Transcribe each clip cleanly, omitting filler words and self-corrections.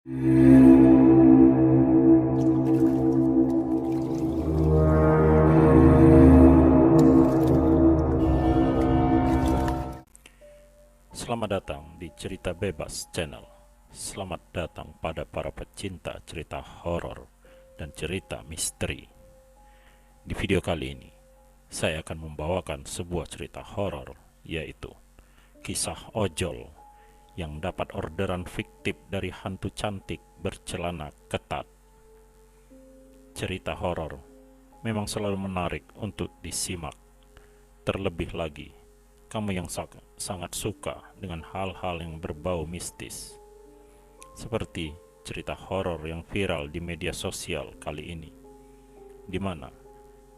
Selamat datang di Cerita Bebas Channel. Selamat datang pada para pecinta cerita horor dan cerita misteri. Di video kali ini, saya akan membawakan sebuah cerita horor, yaitu kisah ojol yang dapat orderan fiktif dari hantu cantik bercelana ketat. Cerita horor memang selalu menarik untuk disimak. Terlebih lagi, kamu yang sangat suka dengan hal-hal yang berbau mistis, seperti cerita horor yang viral di media sosial kali ini, di mana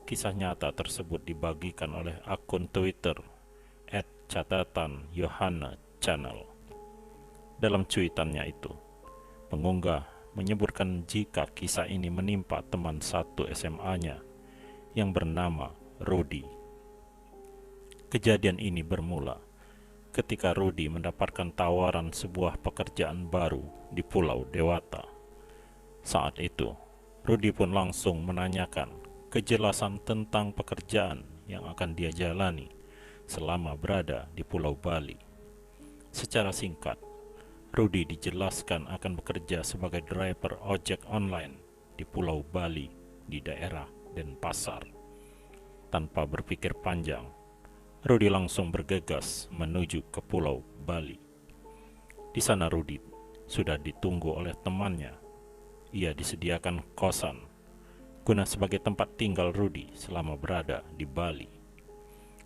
kisah nyata tersebut dibagikan oleh akun Twitter @catatanyohana_channel. Dalam cuitannya itu, pengunggah menyebutkan jika kisah ini menimpa teman satu SMA-nya yang bernama Rudy. Kejadian ini bermula ketika Rudy mendapatkan tawaran sebuah pekerjaan baru di Pulau Dewata. Saat itu, Rudy pun langsung menanyakan kejelasan tentang pekerjaan yang akan dia jalani selama berada di Pulau Bali. Secara singkat, Rudy dijelaskan akan bekerja sebagai driver ojek online di Pulau Bali di daerah Denpasar. Tanpa berpikir panjang, Rudy langsung bergegas menuju ke Pulau Bali. Di sana Rudy sudah ditunggu oleh temannya. Ia disediakan kosan guna sebagai tempat tinggal Rudy selama berada di Bali.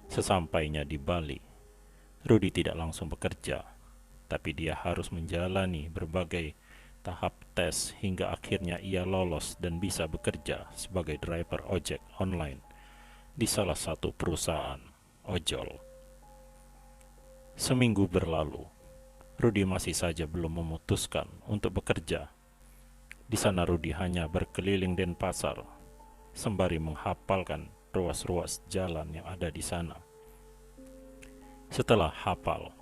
Sesampainya di Bali, Rudy tidak langsung bekerja, tapi dia harus menjalani berbagai tahap tes hingga akhirnya ia lolos dan bisa bekerja sebagai driver ojek online di salah satu perusahaan ojol. Seminggu berlalu, Rudy masih saja belum memutuskan untuk bekerja. Di sana Rudy hanya berkeliling Denpasar sembari menghafalkan ruas-ruas jalan yang ada di sana. Setelah hafal,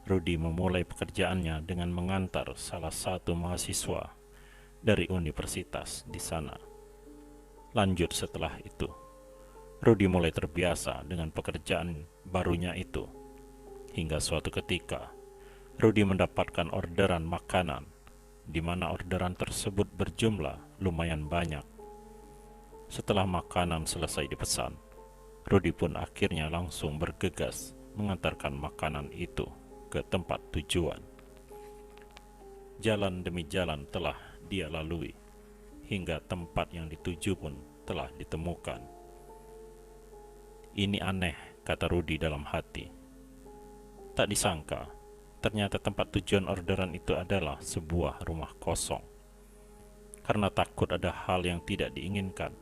Rudy memulai pekerjaannya dengan mengantar salah satu mahasiswa dari universitas di sana. Lanjut setelah itu, Rudy mulai terbiasa dengan pekerjaan barunya itu. Hingga suatu ketika, Rudy mendapatkan orderan makanan, di mana orderan tersebut berjumlah lumayan banyak. Setelah makanan selesai dipesan, Rudy pun akhirnya langsung bergegas mengantarkan makanan itu ke tempat tujuan. Jalan demi jalan telah dia lalui, hingga tempat yang dituju pun telah ditemukan. Ini aneh, kata Rudy dalam hati. Tak disangka, ternyata tempat tujuan orderan itu adalah sebuah rumah kosong. Karena takut ada hal yang tidak diinginkan,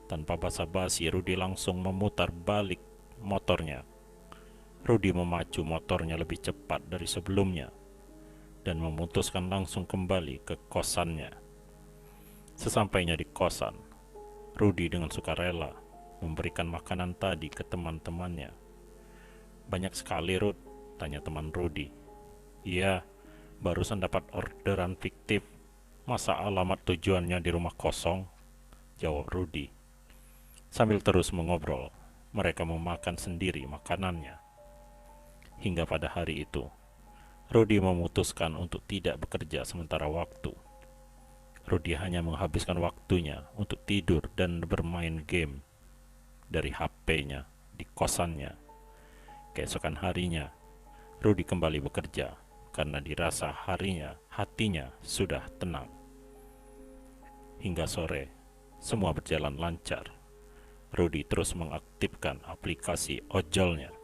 tanpa basa-basi Rudy langsung memutar balik motornya. Rudy memacu motornya lebih cepat dari sebelumnya dan memutuskan langsung kembali ke kosannya. Sesampainya di kosan, Rudy dengan sukarela memberikan makanan tadi ke teman-temannya. Banyak sekali, Rud, tanya teman Rudy. Iya, barusan dapat orderan fiktif. Masa alamat tujuannya di rumah kosong? Jawab Rudy. Sambil terus mengobrol, mereka memakan sendiri makanannya. Hingga pada hari itu, Rudy memutuskan untuk tidak bekerja sementara waktu. Rudy hanya menghabiskan waktunya untuk tidur dan bermain game dari HP-nya di kosannya. Keesokan harinya, Rudy kembali bekerja karena dirasa hatinya sudah tenang. Hingga sore, semua berjalan lancar. Rudy terus mengaktifkan aplikasi ojolnya.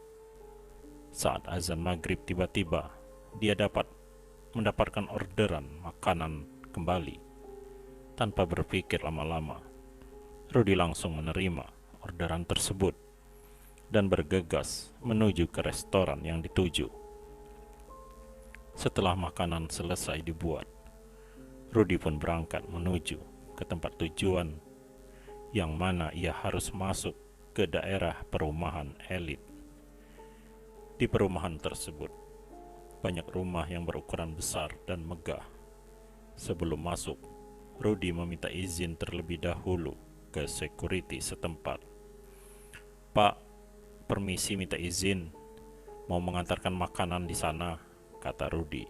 Saat azan maghrib tiba-tiba, dia mendapatkan orderan makanan kembali. Tanpa berpikir lama-lama, Rudy langsung menerima orderan tersebut dan bergegas menuju ke restoran yang dituju. Setelah makanan selesai dibuat, Rudy pun berangkat menuju ke tempat tujuan, yang mana ia harus masuk ke daerah perumahan elit. Di perumahan tersebut, banyak rumah yang berukuran besar dan megah. Sebelum masuk, Rudy meminta izin terlebih dahulu ke security setempat. "Pak, permisi minta izin, mau mengantarkan makanan di sana," kata Rudy.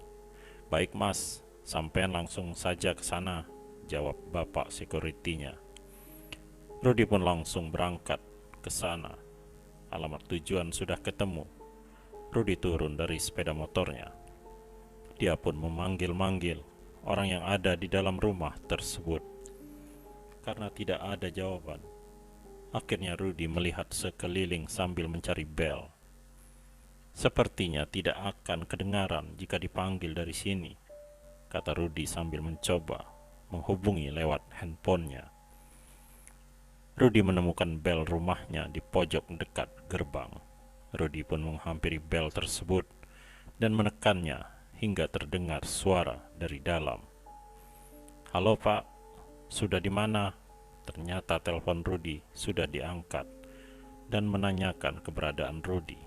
"Baik mas, sampean langsung saja ke sana," jawab bapak security-nya. Rudy pun langsung berangkat ke sana. Alamat tujuan sudah ketemu. Rudy turun dari sepeda motornya. Dia pun memanggil-manggil orang yang ada di dalam rumah tersebut. Karena tidak ada jawaban, akhirnya Rudy melihat sekeliling sambil mencari bel. "Sepertinya tidak akan kedengaran jika dipanggil dari sini," kata Rudy sambil mencoba menghubungi lewat handphonenya. Rudy menemukan bel rumahnya di pojok dekat gerbang. Rudy pun menghampiri bel tersebut dan menekannya hingga terdengar suara dari dalam. "Halo Pak, sudah di mana?" Ternyata telepon Rudy sudah diangkat dan menanyakan keberadaan Rudy.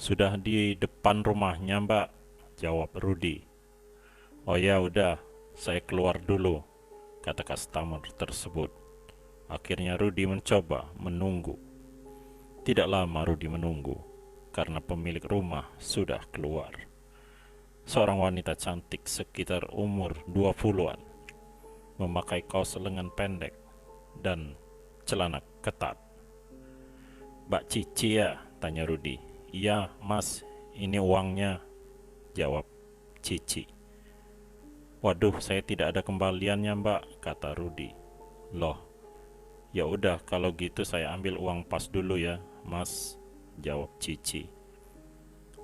"Sudah di depan rumahnya Mbak," jawab Rudy. "Oh ya udah, saya keluar dulu," kata customer tersebut. Akhirnya Rudy mencoba menunggu. Tidak lama Rudy menunggu, karena pemilik rumah sudah keluar. Seorang wanita cantik sekitar umur 20-an, memakai kaos lengan pendek dan celana ketat. "Mbak Cici ya?" tanya Rudy. "Iya mas, ini uangnya," jawab Cici. "Waduh, saya tidak ada kembaliannya Mbak," kata Rudy. "Loh, ya udah kalau gitu saya ambil uang pas dulu ya mas," jawab Cici.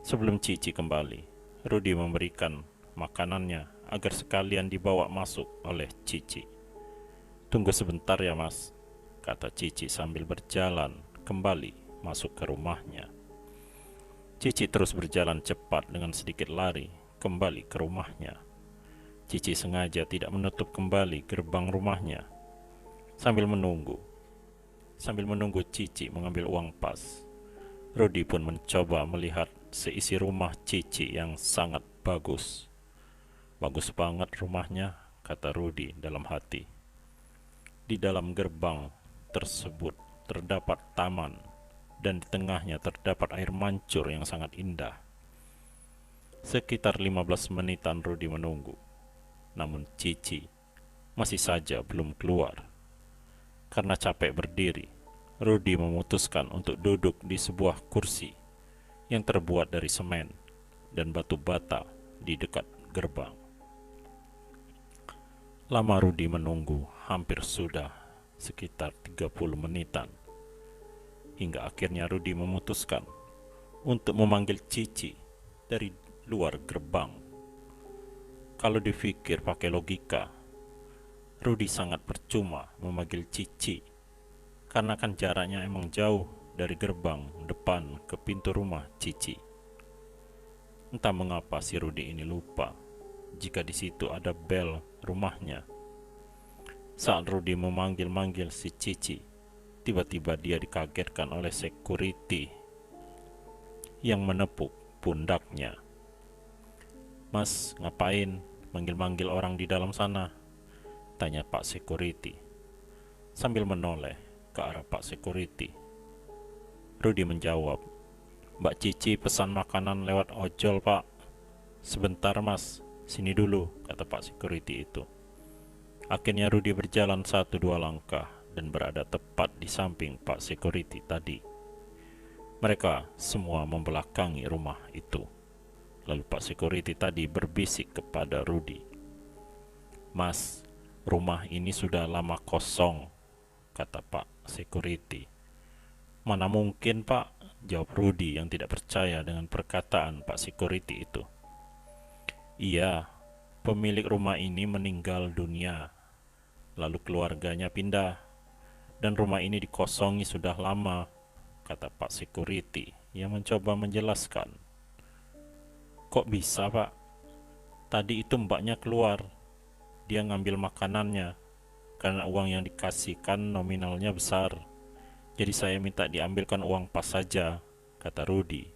Sebelum Cici kembali, Rudy memberikan makanannya agar sekalian dibawa masuk oleh Cici. "Tunggu sebentar ya mas," kata Cici sambil berjalan kembali masuk ke rumahnya. Cici terus berjalan cepat dengan sedikit lari kembali ke rumahnya. Cici sengaja tidak menutup kembali gerbang rumahnya. Sambil menunggu Cici mengambil uang pas, Rudy pun mencoba melihat seisi rumah Cici yang sangat bagus. "Bagus banget rumahnya," kata Rudy dalam hati. Di dalam gerbang tersebut terdapat taman, dan di tengahnya terdapat air mancur yang sangat indah. Sekitar 15 menitan Rudy menunggu, namun Cici masih saja belum keluar. Karena capek berdiri, Rudy memutuskan untuk duduk di sebuah kursi yang terbuat dari semen dan batu bata di dekat gerbang. Lama Rudy menunggu, hampir sudah sekitar 30 menitan. Hingga akhirnya Rudy memutuskan untuk memanggil Cici dari luar gerbang. Kalau dipikir pakai logika, Rudy sangat percuma memanggil Cici, karena kan jaraknya emang jauh dari gerbang depan ke pintu rumah Cici. Entah mengapa si Rudy ini lupa jika di situ ada bel rumahnya. Saat Rudy memanggil-manggil si Cici, tiba-tiba dia dikagetkan oleh security yang menepuk pundaknya. "Mas, ngapain manggil-manggil orang di dalam sana?" tanya Pak Security sambil menoleh ke arah Pak Security. Rudy menjawab, "Mbak Cici pesan makanan lewat ojol Pak." "Sebentar mas, sini dulu," kata Pak Security itu. Akhirnya Rudy berjalan 1-2 langkah dan berada tepat di samping Pak Security tadi. Mereka semua membelakangi rumah itu. Lalu Pak Security tadi berbisik kepada Rudy, "Mas, rumah ini sudah lama kosong," kata Pak Security. "Mana mungkin Pak," jawab Rudy yang tidak percaya dengan perkataan Pak Security itu. "Iya, pemilik rumah ini meninggal dunia, lalu keluarganya pindah, dan rumah ini dikosongi sudah lama," kata Pak Security yang mencoba menjelaskan. "Kok bisa Pak? Tadi itu mbaknya keluar, dia ngambil makanannya, karena uang yang dikasihkan nominalnya besar. Jadi saya minta diambilkan uang pas saja," kata Rudy.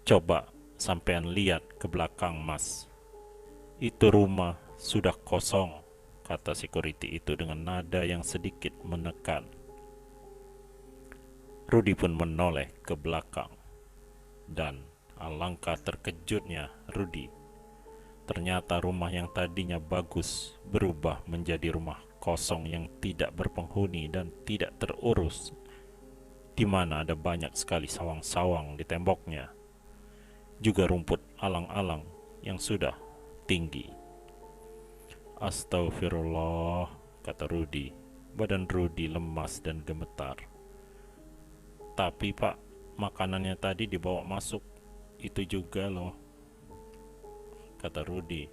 "Coba sampean lihat ke belakang mas, itu rumah Sudah kosong, kata security itu dengan nada yang sedikit menekan. Rudy pun menoleh ke belakang. Dan alangkah terkejutnya Rudy. Ternyata rumah yang tadinya bagus berubah menjadi rumah kosong yang tidak berpenghuni dan tidak terurus, di mana ada banyak sekali sawang-sawang di temboknya. Juga rumput alang-alang yang sudah tinggi. Astagfirullah, kata Rudy. Badan Rudy lemas dan gemetar. Tapi Pak, makanannya tadi dibawa masuk. Itu juga loh, kata Rudy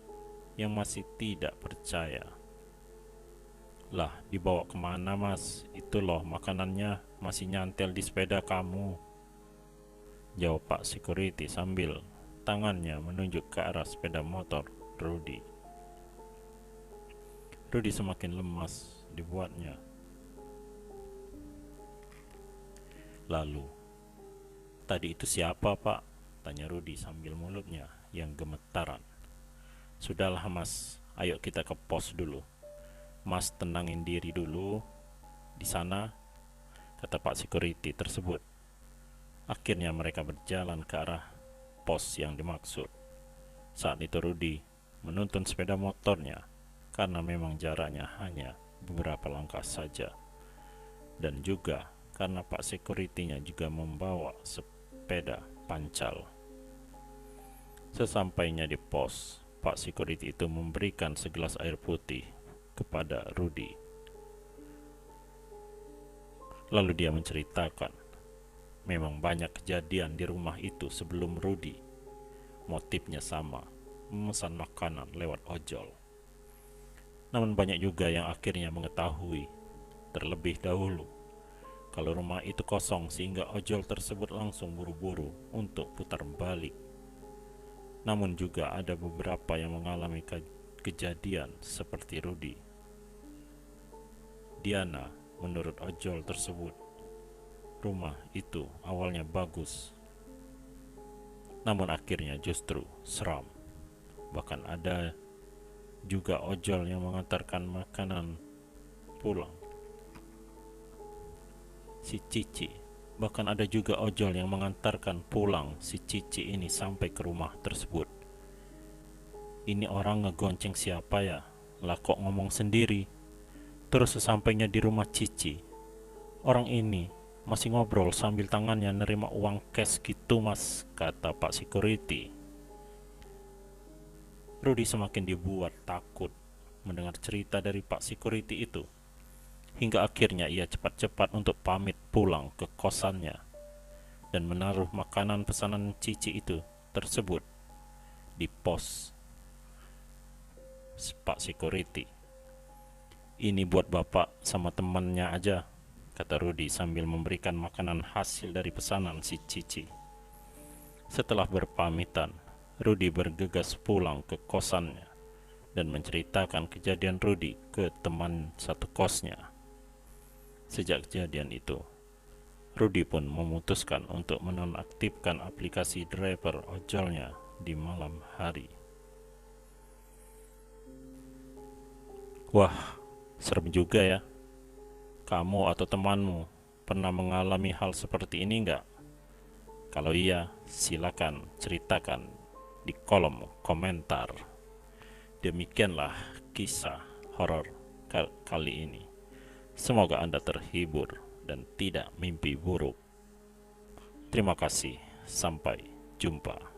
yang masih tidak percaya. Lah, dibawa kemana mas? Itu loh makanannya masih nyantel di sepeda kamu, jawab Pak Security sambil tangannya menunjuk ke arah sepeda motor Rudy. Rudy semakin lemas dibuatnya. Lalu, tadi itu siapa Pak? Tanya Rudy sambil mulutnya yang gemetaran. Sudahlah mas, ayo kita ke pos dulu. Mas tenangin diri dulu di sana, kata Pak Security tersebut. Akhirnya mereka berjalan ke arah pos yang dimaksud. Saat itu Rudy menuntun sepeda motornya karena memang jaraknya hanya beberapa langkah saja. Dan juga karena Pak Security-nya juga membawa sepeda pancal. Sesampainya di pos, Pak Security itu memberikan segelas air putih kepada Rudy. Lalu dia menceritakan, memang banyak kejadian di rumah itu sebelum Rudy. Motifnya sama, memesan makanan lewat ojol. Namun banyak juga yang akhirnya mengetahui terlebih dahulu kalau rumah itu kosong sehingga ojol tersebut langsung buru-buru untuk putar balik. Namun juga ada beberapa yang mengalami kejadian seperti Rudy. Diana, menurut ojol tersebut, rumah itu awalnya bagus, namun akhirnya justru seram. Bahkan ada juga ojol yang mengantarkan makanan pulang. Si Cici, bahkan ada juga ojol yang mengantarkan pulang si Cici ini sampai ke rumah tersebut. Ini orang ngegonceng siapa ya? Lah kok ngomong sendiri? Terus sesampainya di rumah Cici, orang ini masih ngobrol sambil tangannya nerima uang cash gitu mas, kata Pak Security. Rudy semakin dibuat takut mendengar cerita dari Pak Security itu. Hingga akhirnya ia cepat-cepat untuk pamit pulang ke kosannya dan menaruh makanan pesanan Cici itu tersebut di pos Pak Security. Ini buat bapak sama temannya aja, kata Rudy sambil memberikan makanan hasil dari pesanan si Cici. Setelah berpamitan, Rudy bergegas pulang ke kosannya dan menceritakan kejadian Rudy ke teman satu kosnya. Sejak kejadian itu, Rudy pun memutuskan untuk menonaktifkan aplikasi driver ojolnya di malam hari. Wah, serem juga ya. Kamu atau temanmu pernah mengalami hal seperti ini enggak? Kalau iya, silakan ceritakan di kolom komentar. Demikianlah kisah horor kali ini. Semoga Anda terhibur dan tidak mimpi buruk. Terima kasih, sampai jumpa.